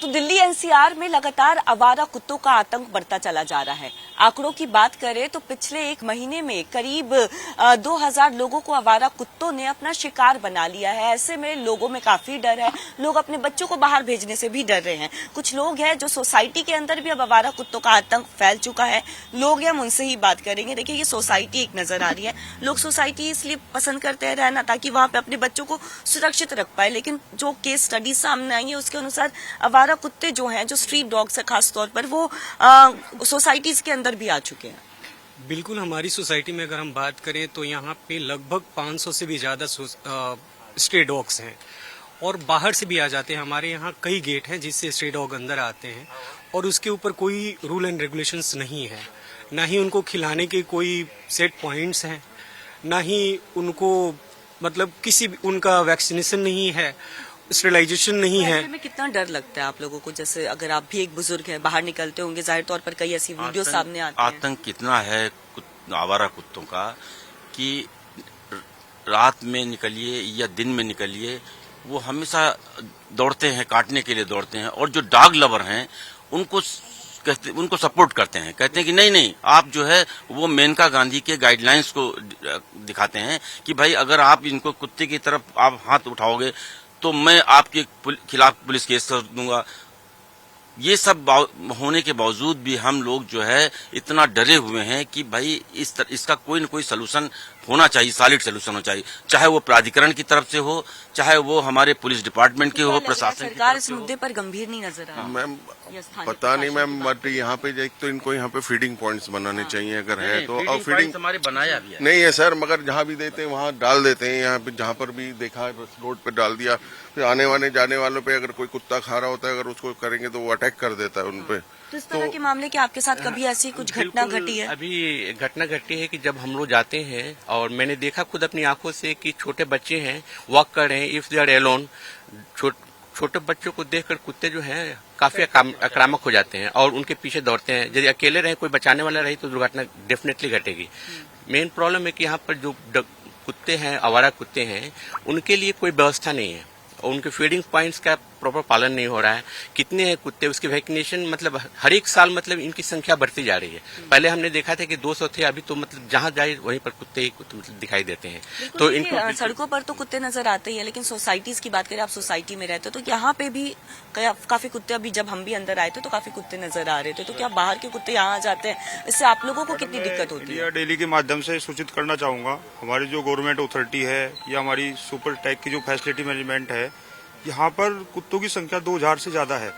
तो दिल्ली एनसीआर में लगातार आवारा कुत्तों का आतंक बढ़ता चला जा रहा है। आंकड़ों की बात करें तो पिछले एक महीने में करीब 2000 लोगों को आवारा कुत्तों ने अपना शिकार बना लिया है। ऐसे में लोगों में काफी डर है, लोग अपने बच्चों को बाहर भेजने से भी डर रहे हैं। कुछ लोग हैं जो सोसाइटी के अंदर भी अब आवारा कुत्तों का आतंक फैल चुका है। लोग हैं, हम उनसे ही बात करेंगे। देखिए, ये सोसाइटी एक नजर आ रही है। लोग सोसाइटी इसलिए पसंद करते हैं रहना ताकि वहां पे अपने बच्चों को सुरक्षित रख पाए, लेकिन जो केस स्टडी सामने आई है उसके अनुसार आवारा कुत्ते जो हैं, जो स्ट्रीट डॉग्स है खास तौर पर, वो सोसाइटीज के अंदर भी आ चुके हैं। बिल्कुल, हमारी सोसाइटी में अगर हम बात करें तो यहाँ पे लगभग 500 से भी ज्यादा स्ट्रे डॉग्स हैं और बाहर से भी आ जाते हैं। हमारे यहाँ कई गेट हैं जिससे स्ट्रे डॉग अंदर आते हैं और उसके ऊपर कोई रूल एंड रेगुलेशंस नहीं है। ना ही उनको खिलाने के कोई सेट पॉइंट्स हैं, ना ही उनको मतलब किसी उनका वैक्सीनेशन नहीं है, स्टेरिलाइजेशन नहीं है। ऐसे में कितना डर लगता है आप लोगों को? जैसे अगर आप भी एक बुजुर्ग हैं, बाहर निकलते होंगे, जाहिर तौर पर कई ऐसी वीडियो सामने आती हैं। आतंक कितना है आवारा कुत्तों का कि रात में निकलिए या दिन में निकलिए, वो हमेशा दौड़ते हैं, काटने के लिए दौड़ते हैं। और जो डॉग लवर हैं उनको सपोर्ट करते हैं, कहते हैं कि नहीं आप जो है वो मेनका गांधी के गाइडलाइंस को दिखाते हैं कि भाई अगर आप इनको कुत्ते की तरफ आप हाथ उठाओगे तो मैं आपके खिलाफ पुलिस केस कर दूंगा। ये सब होने के बावजूद भी हम लोग जो है इतना डरे हुए हैं कि भाई इसका कोई न कोई सलूशन होना चाहिए, सॉलिड सलूशन होना चाहिए, चाहे वो प्राधिकरण की तरफ से हो, चाहे वो हमारे पुलिस डिपार्टमेंट के हो, प्रशासन। सरकार इस मुद्दे पर गंभीर नहीं नजर आ रही। मैम पता नहीं मैम, बट यहाँ पे एक तो इनको यहाँ पे फीडिंग पॉइंट्स बनाने चाहिए अगर है तो। और फीडिंग हमारे बनाया भी है नहीं है सर, मगर जहाँ भी देते हैं वहाँ डाल देते हैं। यहाँ पे जहाँ पर भी देखा है रोड पे डाल दिया, फिर आने वाले जाने वालों पे अगर कोई कुत्ता खा रहा होता है, अगर उसको करेंगे तो वो अटैक कर देता है उनपे। तो इस तरह के मामले की आपके साथ कभी ऐसी कुछ घटना घटी है? अभी घटना घटी है कि जब हम लोग जाते हैं और मैंने देखा खुद अपनी आंखों से कि छोटे बच्चे हैं, वॉक कर रहे हैं, इफ दे आर एलोन, छोटे बच्चों को देखकर कुत्ते जो हैं काफी आक्रामक हो जाते हैं और उनके पीछे दौड़ते हैं। यदि अकेले रहे, कोई बचाने वाला रहे तो दुर्घटना डेफिनेटली घटेगी। मेन प्रॉब्लम है कि यहाँ पर जो कुत्ते हैं, आवारा कुत्ते हैं, उनके लिए कोई व्यवस्था नहीं है और उनके फीडिंग पॉइंट्स का प्रॉपर पालन नहीं हो रहा है। कितने हैं कुत्ते, उसकी वैक्सीनेशन मतलब हर एक साल मतलब इनकी संख्या बढ़ती जा रही है। पहले हमने देखा था कि 200 थे, अभी तो मतलब जहां जाए वहीं पर कुत्ते ही मतलब दिखाई देते हैं। तो इनको सड़कों पर तो कुत्ते नजर आते ही है, लेकिन सोसाइटीज की बात करें, आप सोसाइटी में रहते हो तो यहाँ पे भी काफी कुत्ते, अभी जब हम भी अंदर आए थे तो काफी कुत्ते नजर आ रहे थे। तो क्या बाहर के कुत्ते यहाँ आ जाते हैं? इससे आप लोगों को कितनी दिक्कत होती है? डेली के माध्यम से सूचित करना चाहूंगा, हमारी जो गवर्नमेंट अथॉरिटी है या हमारी सुपर टैग की जो फैसिलिटी मैनेजमेंट है, यहाँ पर कुत्तों की संख्या 2000 से ज्यादा है,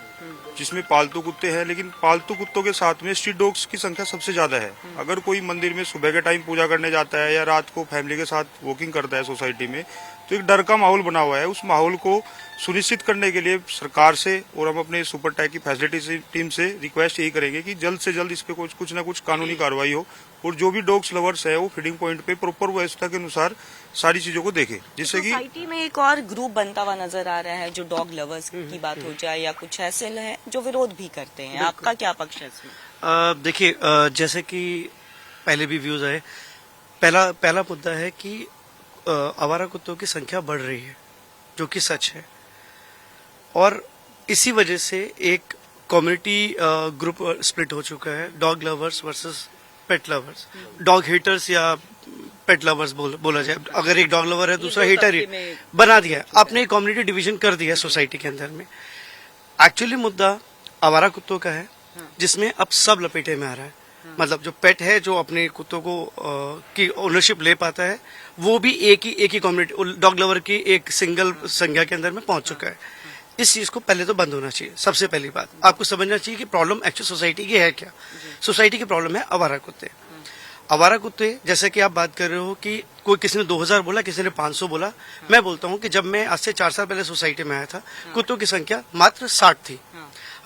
जिसमें पालतू कुत्ते हैं, लेकिन पालतू कुत्तों के साथ में स्ट्रीट डॉग्स की संख्या सबसे ज्यादा है। अगर कोई मंदिर में सुबह के टाइम पूजा करने जाता है या रात को फैमिली के साथ वॉकिंग करता है सोसाइटी में, तो एक डर का माहौल बना हुआ है। उस माहौल को सुनिश्चित करने के लिए सरकार से और हम अपने सुपर टैग की फैसिलिटी टीम से रिक्वेस्ट यही करेंगे कि जल्द से जल्द इस पे कुछ न कुछ कानूनी कार्रवाई हो और जो भी डॉग्स लवर्स है वो फीडिंग पॉइंट पे प्रॉपर व्यवस्था के अनुसार सारी चीजों को देखे, जिससे कि सोसाइटी में एक और ग्रुप बनता हुआ नजर आ रहा है, जो डॉग लवर्स की बात हो जाए या कुछ ऐसे हैं जो विरोध भी करते हैं। आपका क्या पक्ष है इसमें? देखिए, जैसे कि पहले भी व्यूज आए, पहला मुद्दा है कि आवारा कुत्तों की संख्या बढ़ रही है, जो कि सच है, और इसी वजह से एक कम्युनिटी ग्रुप स्प्लिट हो चुका है, डॉग लवर्स वर्सेस पेट लवर्स, डॉग हेटर्स या पेट लवर्स बोला जाए। अगर एक डॉग लवर है, दूसरा हेटर ही बना दिया है, आपने कम्युनिटी डिवीजन कर दिया सोसाइटी के अंदर में। एक्चुअली मुद्दा आवारा कुत्तों का है, जिसमें अब सब लपेटे में आ रहा है। मतलब जो पेट है, जो अपने कुत्तों को की ओनरशिप ले पाता है, वो भी एक ही कम्युनिटी डॉग लवर की एक सिंगल संज्ञा के अंदर में पहुंच चुका है। इस चीज को पहले तो बंद होना चाहिए। सबसे पहली बात आपको समझना चाहिए कि प्रॉब्लम एक्चुअल सोसाइटी की है क्या। सोसाइटी की प्रॉब्लम है आवारा कुत्ते। आवारा कुत्ते, जैसे कि आप बात कर रहे हो कि कोई किसी ने 2000 बोला, किसी ने 500 बोला, मैं बोलता हूं कि जब मैं आज से 4 साल पहले सोसाइटी में आया था, कुत्तों की संख्या मात्र 60 थी।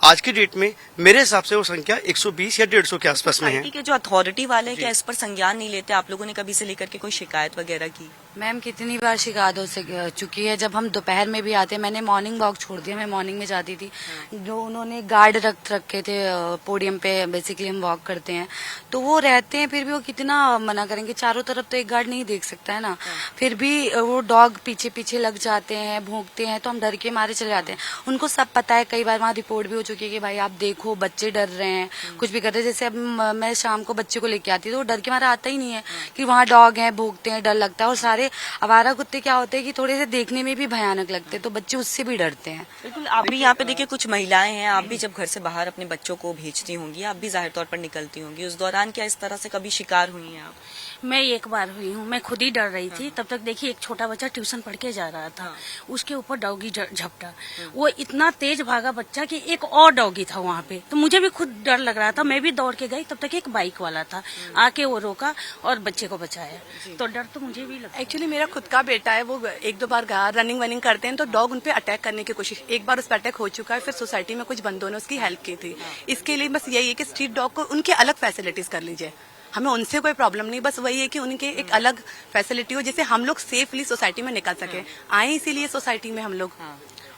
आज की डेट में मेरे हिसाब से वो संख्या 120 या 150 के आसपास में है। के जो अथॉरिटी वाले हैं, क्या इस पर संज्ञान नहीं लेते? आप लोगों ने कभी से लेकर के कोई शिकायत वगैरह की? मैम कितनी बार शिकायत हो चुकी है। जब हम दोपहर में भी आते हैं, मैंने मॉर्निंग वॉक छोड़ दिया, मैं मॉर्निंग में जाती थी। जो उन्होंने गार्ड रखे थे पोडियम पे, बेसिकली हम वॉक करते हैं तो वो रहते हैं, फिर भी वो कितना मना करेंगे, चारों तरफ तो एक गार्ड नहीं देख सकता है ना। फिर भी वो डॉग पीछे पीछे लग जाते हैं, भौंकते हैं, तो हम डर के मारे चले जाते हैं। उनको सब पता है, कई बार वहाँ रिपोर्ट भी हो चुकी है कि भाई आप देखो बच्चे डर रहे हैं, कुछ भी कर रहे हैं। जैसे अब मैं शाम को बच्चे को लेके आती तो वो डर के मारे आता ही नहीं है कि वहाँ डॉग है, भौंकते हैं, डर लगता है। और सारे आवारा कुत्ते क्या होते हैं कि थोड़े से देखने में भी भयानक लगते हैं, तो बच्चे उससे भी डरते हैं। बिल्कुल, आप भी यहाँ पे देखिए कुछ महिलाएं हैं, आप भी जब घर से बाहर अपने बच्चों को भेजती होंगी, आप भी जाहिर तौर पर निकलती होंगी, उस दौरान क्या इस तरह से कभी शिकार हुई हैं आप? मैं एक बार हुई हूँ, मैं खुद ही डर रही थी। तब तक देखिए एक छोटा बच्चा ट्यूशन पढ़ के जा रहा था, उसके ऊपर डॉगी झपटा, वो इतना तेज भागा बच्चा कि एक और डॉगी था वहाँ पे, तो मुझे भी खुद डर लग रहा था। मैं भी दौड़ के गई, तब तक एक बाइक वाला था, आके वो रोका और बच्चे को बचाया। तो डर तो मुझे भी लगा। एक्चुअली मेरा खुद का बेटा है, वो एक दो बार रनिंग वनिंग करते हैं तो डॉग उन पे अटैक करने की कोशिश, एक बार उस पर अटैक हो चुका है। फिर सोसाइटी में कुछ बंदों ने उसकी हेल्प की थी। इसके लिए बस यही है कि स्ट्रीट डॉग को उनके अलग फैसिलिटीज कर लीजिए, हमें उनसे कोई प्रॉब्लम नहीं, बस वही है कि उनके एक अलग फैसिलिटी हो जिससे हम लोग सेफली सोसाइटी में निकल सके। आए इसीलिए सोसाइटी में हम लोग।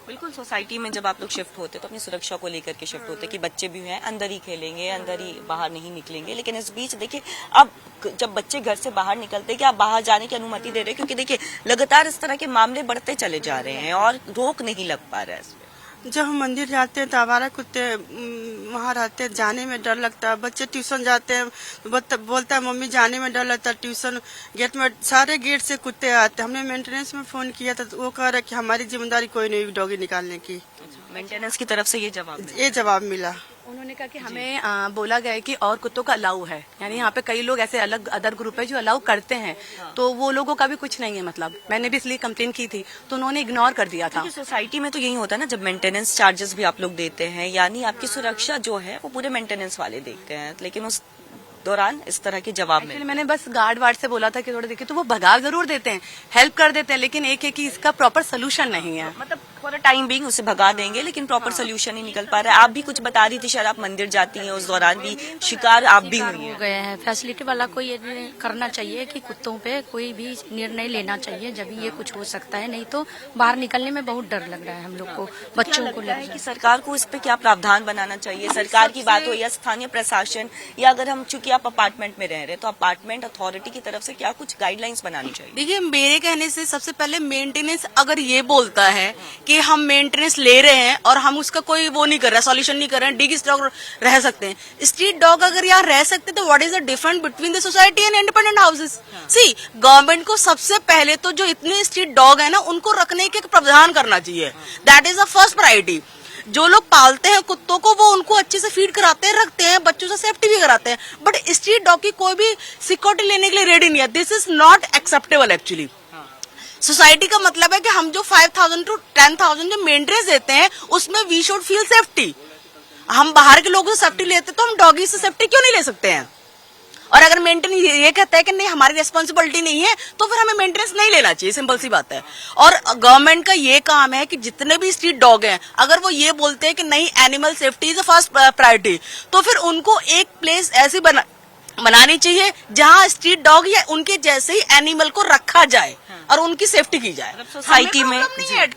बिल्कुल, सोसाइटी में जब आप लोग शिफ्ट होते तो अपनी सुरक्षा को लेकर के शिफ्ट होते कि बच्चे भी हैं, अंदर ही खेलेंगे, अंदर ही, बाहर नहीं निकलेंगे। लेकिन इस बीच देखिए अब जब बच्चे घर से बाहर निकलते कि आप बाहर जाने की अनुमति दे रहे हैं, क्योंकि देखिए लगातार इस तरह के मामले बढ़ते चले जा रहे हैं और रोक नहीं लग पा रहा है इसमें। जब हम मंदिर जाते हैं तो आवारा कुत्ते वहाँ रहते हैं, जाने में डर लगता है। बच्चे ट्यूशन जाते हैं, बोलता है मम्मी जाने में डर लगता है, ट्यूशन गेट में सारे गेट से कुत्ते आते हैं। हमने मेंटेनेंस में फोन किया था तो वो कह रहा कि हमारी जिम्मेदारी कोई नहीं डॉगी निकालने की। मेंटेनेंस की तरफ से ये जवाब मिला। उन्होंने कहा कि हमें बोला गया है कि और कुत्तों का अलाउ है, यानी यहाँ पे कई लोग ऐसे अलग अदर ग्रुप है जो अलाउ करते हैं, तो वो लोगों का भी कुछ नहीं है। मतलब मैंने भी इसलिए कंप्लेन की थी तो उन्होंने इग्नोर कर दिया था। सोसाइटी में तो यही होता है ना, जब मेंटेनेंस चार्जेस भी आप लोग देते हैं, यानी आपकी सुरक्षा जो है वो पूरे मेंटेनेंस वाले देखते हैं, लेकिन उस दौरान इस तरह के जवाब में मैंने बस गार्ड वार्ड से बोला था कि थोड़ा देखिए, तो वो भगा जरूर देते हैं, हेल्प कर देते हैं, लेकिन एक है कि इसका प्रॉपर सोल्यूशन नहीं है। मतलब फॉर टाइम बीइंग उसे भगा देंगे, लेकिन प्रॉपर सोल्यूशन ही निकल पा रहा है। आप भी कुछ बता रही थी, शायद आप मंदिर जाती हैं, उस दौरान भी शिकार आप भी हुई हैं। हो गए हैं, फैसिलिटी वाला को ये करना चाहिए कि कुत्तों पे कोई भी निर्णय लेना चाहिए, जब ये कुछ हो सकता है, नहीं तो बाहर निकलने में बहुत डर लग रहा है हम लोग को, बच्चों को। लगता है कि सरकार को इस पे क्या प्रावधान बनाना चाहिए? सरकार की बात हो या स्थानीय प्रशासन, या अगर हम चूंकि आप अपार्टमेंट में रह रहे हैं तो अपार्टमेंट अथॉरिटी की तरफ से क्या कुछ गाइडलाइंस बनानी चाहिए? देखिए, मेरे कहने से सबसे पहले मेंटेनेंस अगर ये बोलता है कि हम मेंटेनेंस ले रहे हैं और हम उसका कोई वो नहीं कर रहे, सॉल्यूशन नहीं कर रहे हैं, डिग डॉग रह सकते हैं, स्ट्रीट डॉग अगर यहाँ रह सकते तो what is the difference between the society and independent houses? See, government को सबसे पहले तो जो इतने स्ट्रीट डॉग है ना उनको रखने के प्रावधान करना चाहिए। That is the first priority. जो लोग पालते हैं कुत्तों को वो उनको अच्छे से फीड कराते हैं, रखते हैं, बच्चों से सेफ्टी भी कराते हैं, बट स्ट्रीट डॉग की कोई भी सिक्योरिटी लेने के लिए रेडी नहीं है। This is not acceptable actually. Society का मतलब है कि हम जो 5,000 to 10,000 जो मेंटेनेंस देते हैं उसमें वी शुड फील सेफ्टी। हम बाहर के लोगों से सेफ्टी लेते तो हम डॉगी से सेफ्टी क्यों नहीं ले सकते हैं? और अगर मेंटेनेंस ये कहता है कि नहीं हमारी रिस्पॉन्सिबिलिटी नहीं है तो फिर हमें मेंटेनेंस नहीं लेना चाहिए, सिंपल सी बात है। और गवर्नमेंट का ये काम है कि जितने भी स्ट्रीट डॉग हैं अगर वो ये बोलते हैं कि नहीं animal safety is first priority, तो फिर उनको एक प्लेस ऐसी बनानी चाहिए जहां स्ट्रीट डॉग या उनके जैसे ही एनिमल को रखा जाए और उनकी सेफ्टी की जाए। सोसाइटी में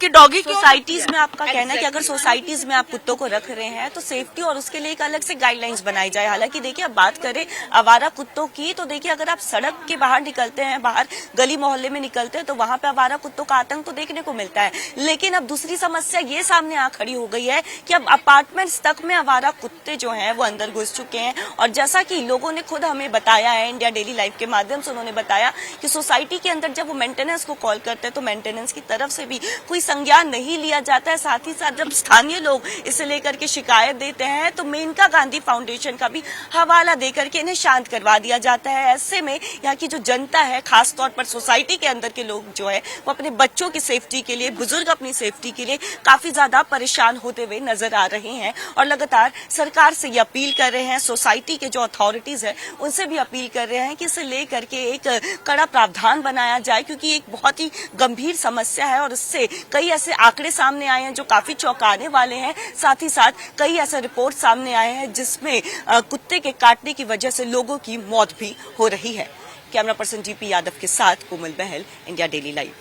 कि डॉगी सोसाइटीज में आपका कहना है कि अगर सोसाइटीज में आप कुत्तों को रख रहे हैं तो सेफ्टी और उसके लिए एक अलग से गाइडलाइंस बनाई जाए। हालांकि देखिए, अब बात करें आवारा कुत्तों की तो देखिए, अगर आप सड़क के बाहर निकलते हैं, बाहर गली मोहल्ले में निकलते हैं तो वहां पे आवारा कुत्तों का आतंक तो देखने को मिलता है। लेकिन अब दूसरी समस्या ये सामने आ खड़ी हो गई है कि अब अपार्टमेंट्स तक में आवारा कुत्ते जो हैं वो अंदर घुस चुके हैं। और जैसा कि लोगों ने खुद हमें बताया है, इंडिया डेली लाइफ के माध्यम से उन्होंने बताया कि सोसाइटी के अंदर जब वो मेंटेनेंस को कॉल करते हैं तो मेंटेनेंस की तरफ से भी कोई संज्ञान नहीं लिया जाता है। साथ ही साथ जब स्थानीय लोग इसे लेकर के शिकायत देते हैं तो मेनका गांधी फाउंडेशन का भी हवाला देकर के इन्हें शांत करवा दिया जाता है। ऐसे में यहाँ की जो जनता है, खासतौर पर सोसाइटी के अंदर के लोग जो है वो अपने बच्चों की सेफ्टी के लिए, बुजुर्ग अपनी सेफ्टी के लिए काफी ज्यादा परेशान होते हुए नजर आ रहे हैं और लगातार सरकार से ये अपील कर रहे हैं, सोसाइटी के जो अथॉरिटीज है उनसे भी अपील कर रहे हैं कि इसे लेकर के एक कड़ा प्रावधान बनाया जाए, क्योंकि एक बहुत ही गंभीर समस्या है और इससे कई ऐसे आंकड़े सामने आए हैं जो काफी चौंकाने वाले हैं। साथ ही साथ कई ऐसे रिपोर्ट सामने आए हैं जिसमें कुत्ते के काटने की वजह से लोगों की मौत भी हो रही है। कैमरा पर्सन जीपी यादव के साथ कोमल बहल, इंडिया डेली लाइव।